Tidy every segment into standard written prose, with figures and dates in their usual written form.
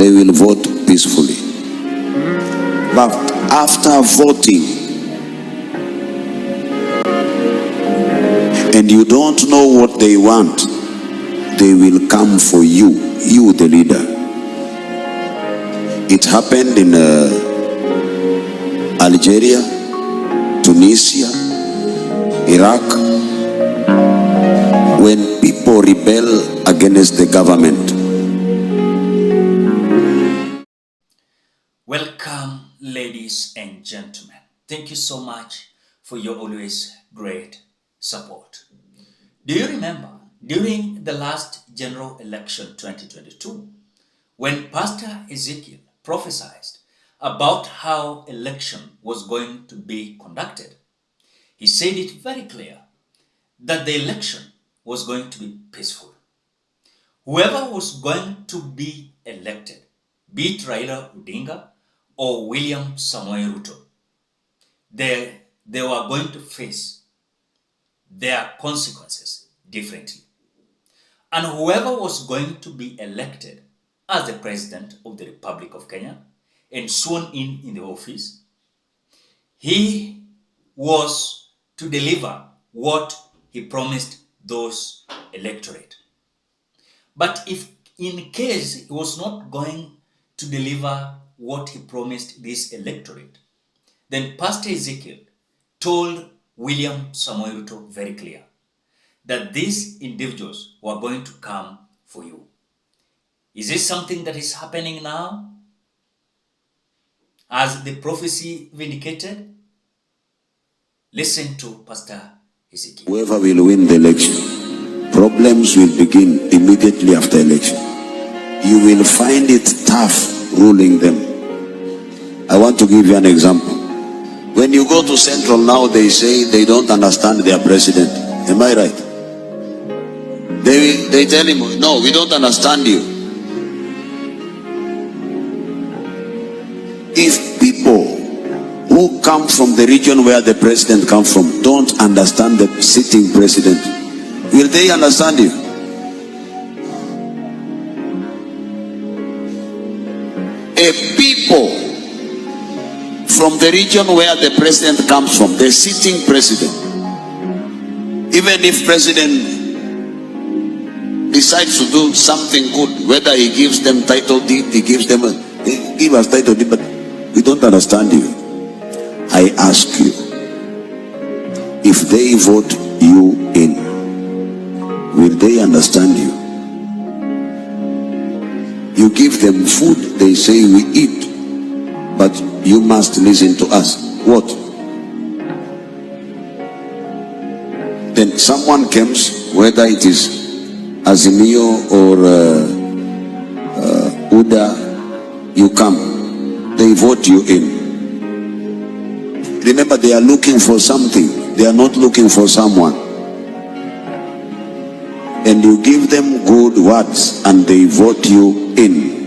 they will vote peacefully. But after voting, and you don't know what they want, they will come for you, the leader. It happened in Algeria, Tunisia, Iraq, when people rebel against the government. Welcome, ladies and gentlemen. Thank you so much for your always great support. Do you remember during the last general election 2022, when Pastor Ezekiel prophesied about how election was going to be conducted? He said it very clear that the election was going to be peaceful. Whoever was going to be elected, be it Raila Odinga or William Samoei Ruto, they were going to face their consequences differently. And whoever was going to be elected as the President of the Republic of Kenya and sworn in the office, he was to deliver what he promised those electorate. But if in case he was not going to deliver what he promised this electorate, then Pastor Ezekiel told William Samoei Ruto very clear that these individuals were going to come for you. Is this something that is happening now, as the prophecy vindicated? Listen to Pastor Ezekiel. Whoever will win the election, problems will begin immediately after election. You will find it tough ruling them. I want to give you an example. When you go to Central now, they say they don't understand their president. Am I right? They tell him, no, we don't understand you. If people who come from the region where the president comes from don't understand the sitting president, will they understand you? A people from the region where the president comes from, the sitting president, even if president decides to do something good, whether he gives them title deed, he give us title deed, but we don't understand you. I ask you, if they vote you in, will they understand you? You give them food, they say we eat, but you must listen to us. What? Then someone comes, whether it is Azimio or Uda, you come, they vote you in. Remember, they are looking for something, they are not looking for someone. And you give them good words and they vote you in.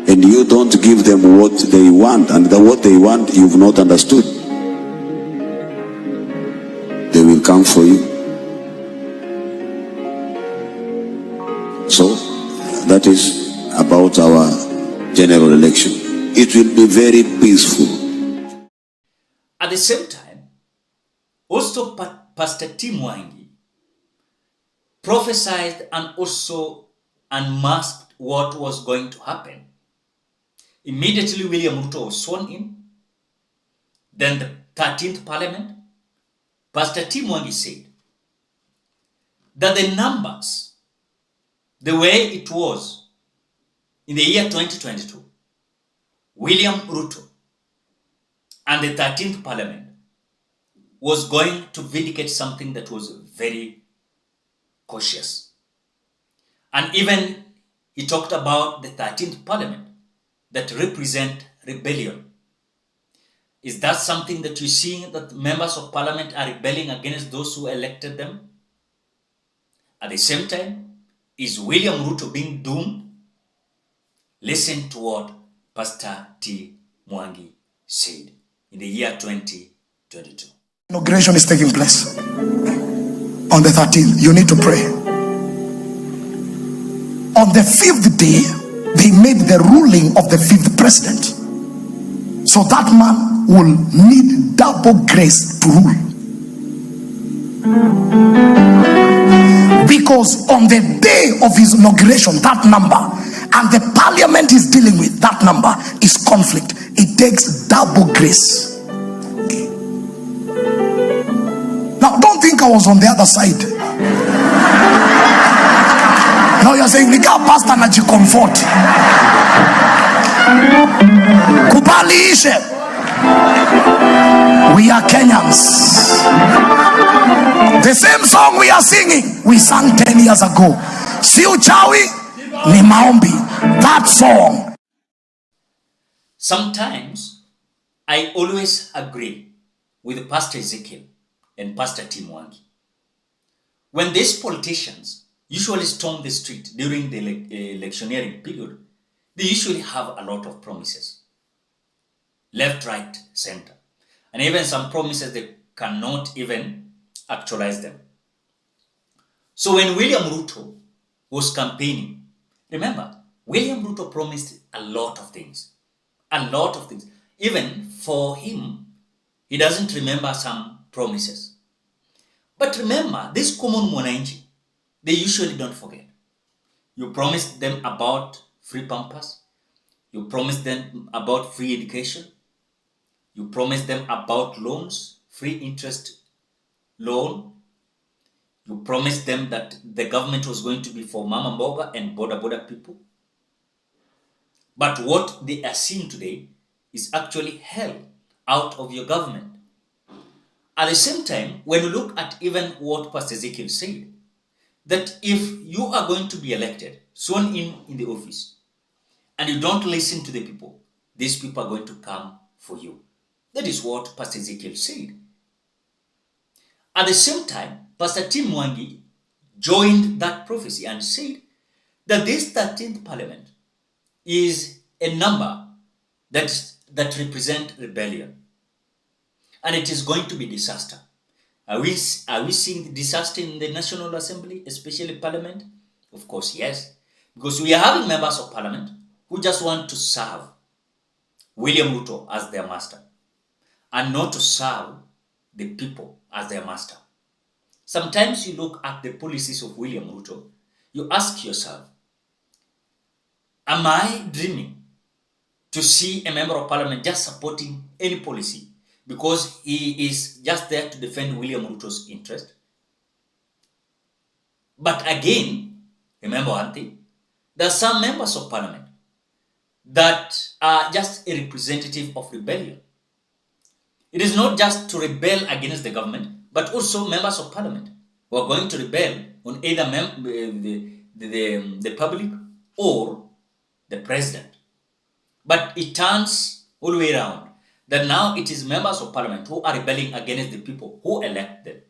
And you don't give them what they want, and what they want you've not understood. They will come for you. So that is about our general election. It will be very peaceful. At the same time, also Pastor Tim Wangi prophesied and also unmasked what was going to happen. Immediately William Ruto was sworn in. Then the 13th Parliament, Pastor Tim Wangi said that the numbers, the way it was in the year 2022, William Ruto and the 13th Parliament was going to vindicate something that was very cautious. And even he talked about the 13th Parliament that represent rebellion. Is that something that you're seeing, that members of Parliament are rebelling against those who elected them? At the same time, is William Ruto being doomed? Listen to what Pastor T. Mwangi said in the year 2022. Inauguration is taking place on the 13th. You need to pray. On the 5th day, they made the ruling of the 5th president. So that man will need double grace to rule. Because on the day of his inauguration, that number, and the parliament is dealing with that number, is conflict. It takes double grace. Now, don't think I was on the other side. Now you're saying, Nika pastor na comfort. Kubali ishe. We are Kenyans. The same song we are singing, we sang 10 years ago. Si uchawi ni maombi. That song. Sometimes I always agree with Pastor Ezekiel and Pastor Tim Mwangi. When these politicians usually storm the street during the electioneering period, they usually have a lot of promises. Left, right, center. And even some promises they cannot even actualize them. So when William Ruto was campaigning, remember, William Ruto promised a lot of things. A lot of things. Even for him, he doesn't remember some promises. But remember, this common mwananchi, they usually don't forget. You promised them about free pampers. You promised them about free education. You promised them about loans, free interest loan. You promised them that the government was going to be for Mama Mboga and border people. But what they are seeing today is actually hell out of your government. At the same time, when you look at even what Pastor Ezekiel said, that if you are going to be elected, sworn in the office, and you don't listen to the people, these people are going to come for you. That is what Pastor Ezekiel said. At the same time, Pastor Tim Mwangi joined that prophecy and said that this 13th parliament is a number that represents rebellion. And it is going to be disaster. Are we seeing the disaster in the National Assembly, especially Parliament? Of course, yes. Because we are having members of Parliament who just want to serve William Ruto as their master and not to serve the people as their master. Sometimes you look at the policies of William Ruto, you ask yourself, am I dreaming to see a member of Parliament just supporting any policy because he is just there to defend William Ruto's interest? But again, remember one thing, there are some members of Parliament that are just a representative of rebellion. It is not just to rebel against the government, but also members of Parliament who are going to rebel on either the public or the president. But it turns all the way around that now it is members of Parliament who are rebelling against the people who elect them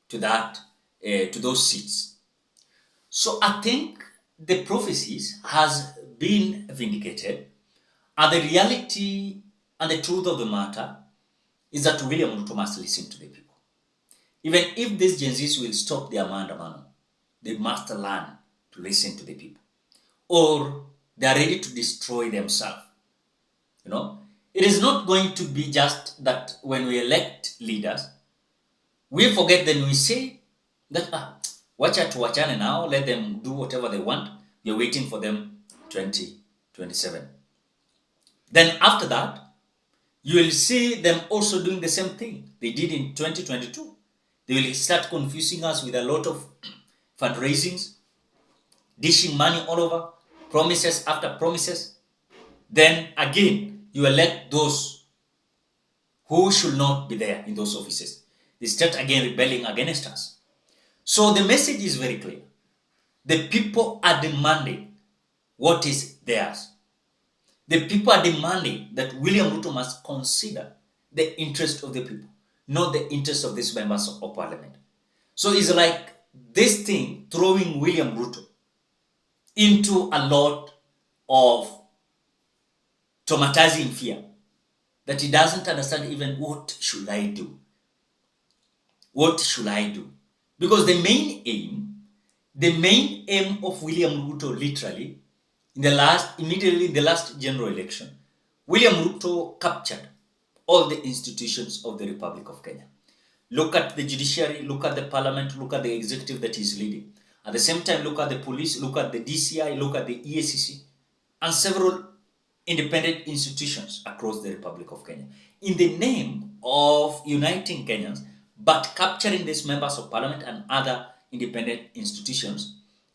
to those seats. So I think the prophecies has been vindicated, and the reality and the truth of the matter is that William Ruto must listen to the people. Even if these Gen Zs will stop their mandamano, they must learn to listen to the people, or they are ready to destroy themselves. You know, it is not going to be just that when we elect leaders, we forget, then we say that, wacha tuwachane now, let them do whatever they want. We are waiting for them 2027. Then after that, you will see them also doing the same thing they did in 2022. They will start confusing us with a lot of fundraisings, dishing money all over, promises after promises. Then again, you elect those who should not be there in those offices. They start again rebelling against us. So the message is very clear. The people are demanding what is theirs. The people are demanding that William Ruto must consider the interest of the people, not the interest of these members of Parliament. So it's like this thing throwing William Ruto into a lot of traumatizing fear that he doesn't understand even what should I do. What should I do? Because the main aim of William Ruto literally immediately in the last general election, William Ruto captured all the institutions of the Republic of Kenya. Look at the judiciary, look at the parliament, look at the executive that he's leading. At the same time, look at the police, look at the DCI, look at the EACC, and several independent institutions across the Republic of Kenya. In the name of uniting Kenyans, but capturing these members of parliament and other independent institutions,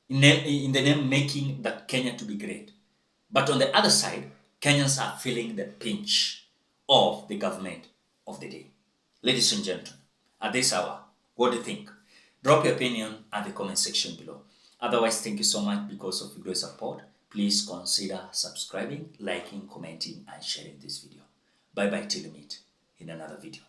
in the name making that Kenya to be great. But on the other side, Kenyans are feeling the pinch of the government of the day. Ladies and gentlemen, at this hour, what do you think? Drop your opinion at the comment section below. Otherwise, thank you so much because of your great support. Please consider subscribing, liking, commenting, and sharing this video. Bye-bye till we meet in another video.